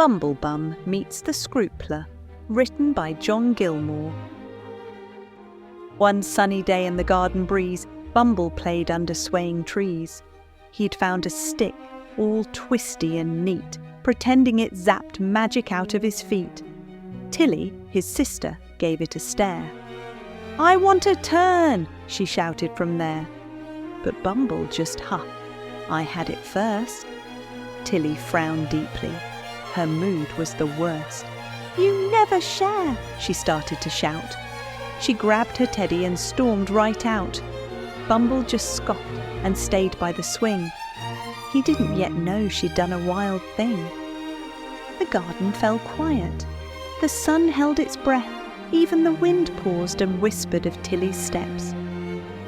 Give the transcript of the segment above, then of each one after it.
Bumble Bum Meets the Scroopler, written by John Gilmore. One sunny day in the garden breeze, Bumble played under swaying trees. He'd found a stick, all twisty and neat, pretending it zapped magic out of his feet. Tilly, his sister, gave it a stare. "I want a turn," she shouted from there. But Bumble just huffed. "I had it first." Tilly frowned deeply. Her mood was the worst. "You never share," she started to shout. She grabbed her teddy and stormed right out. Bumble just scoffed and stayed by the swing. He didn't yet know she'd done a wild thing. The garden fell quiet. The sun held its breath. Even the wind paused and whispered of Tilly's steps.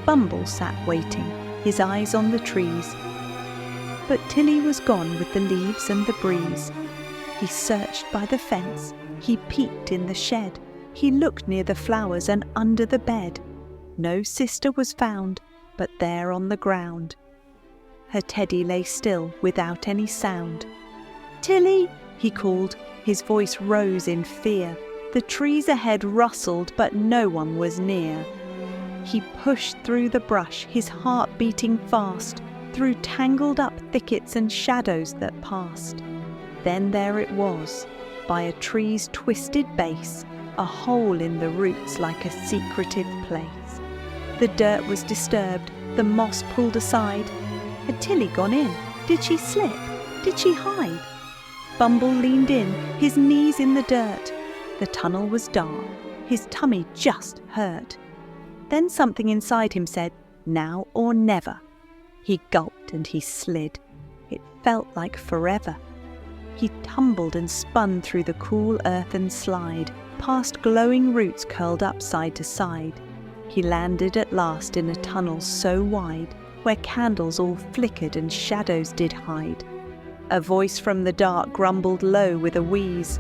Bumble sat waiting, his eyes on the trees. But Tilly was gone with the leaves and the breeze. He searched by the fence, he peeked in the shed, he looked near the flowers and under the bed. No sister was found, but there on the ground. Her teddy lay still without any sound. "Tilly," he called, his voice rose in fear. The trees ahead rustled, but no one was near. He pushed through the brush, his heart beating fast, through tangled up thickets and shadows that passed. Then there it was, by a tree's twisted base, a hole in the roots like a secretive place. The dirt was disturbed, the moss pulled aside. Had Tilly gone in? Did she slip? Did she hide? Bumble leaned in, his knees in the dirt. The tunnel was dark, his tummy just hurt. Then something inside him said, "Now or never." He gulped and he slid. It felt like forever. He tumbled and spun through the cool earth and slide, past glowing roots curled up side to side. He landed at last in a tunnel so wide, where candles all flickered and shadows did hide. A voice from the dark grumbled low with a wheeze,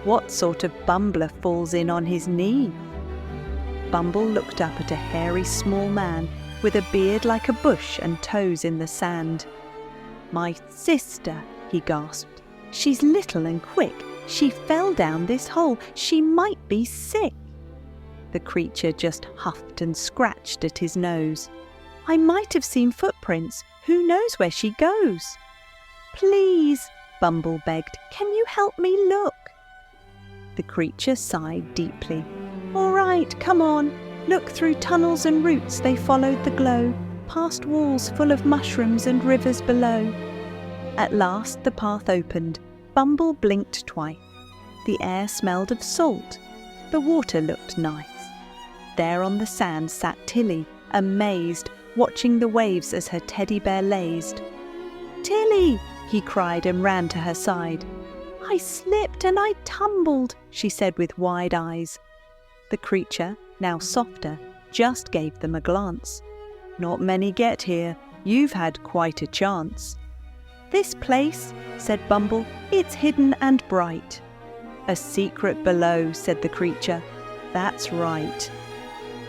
"What sort of bumbler falls in on his knee?" Bumble looked up at a hairy small man with a beard like a bush and toes in the sand. "My sister," he gasped. "She's little and quick. She fell down this hole. She might be sick." The creature just huffed and scratched at his nose. "I might have seen footprints. Who knows where she goes?" "Please," Bumble begged, "can you help me look?" The creature sighed deeply. "All right, come on." Look through tunnels and roots, they followed the glow, past walls full of mushrooms and rivers below. At last the path opened. Bumble blinked twice. The air smelled of salt. The water looked nice. There on the sand sat Tilly, amazed, watching the waves as her teddy bear lazed. "Tilly!" he cried and ran to her side. "I slipped and I tumbled," she said with wide eyes. The creature, now softer, just gave them a glance. "Not many get here. You've had quite a chance." "This place," said Bumble, "it's hidden and bright." "A secret below," said the creature. "That's right."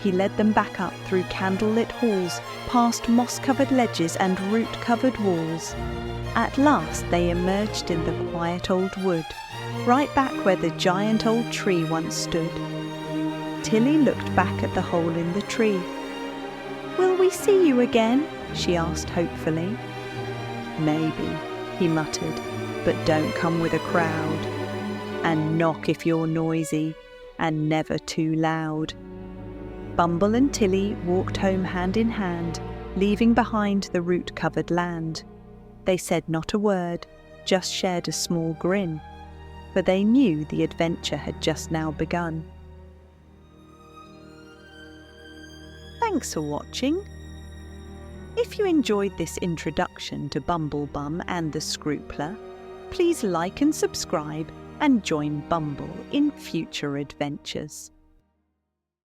He led them back up through candlelit halls, past moss-covered ledges and root-covered walls. At last they emerged in the quiet old wood, right back where the giant old tree once stood. Tilly looked back at the hole in the tree. "Will we see you again?" she asked hopefully. "Maybe," he muttered, "but don't come with a crowd. And knock if you're noisy, and never too loud." Bumble and Tilly walked home hand in hand, leaving behind the root-covered land. They said not a word, just shared a small grin, for they knew the adventure had just now begun. Thanks for watching. If you enjoyed this introduction to Bumble Bum and the Scroopler, please like and subscribe and join Bumble in future adventures.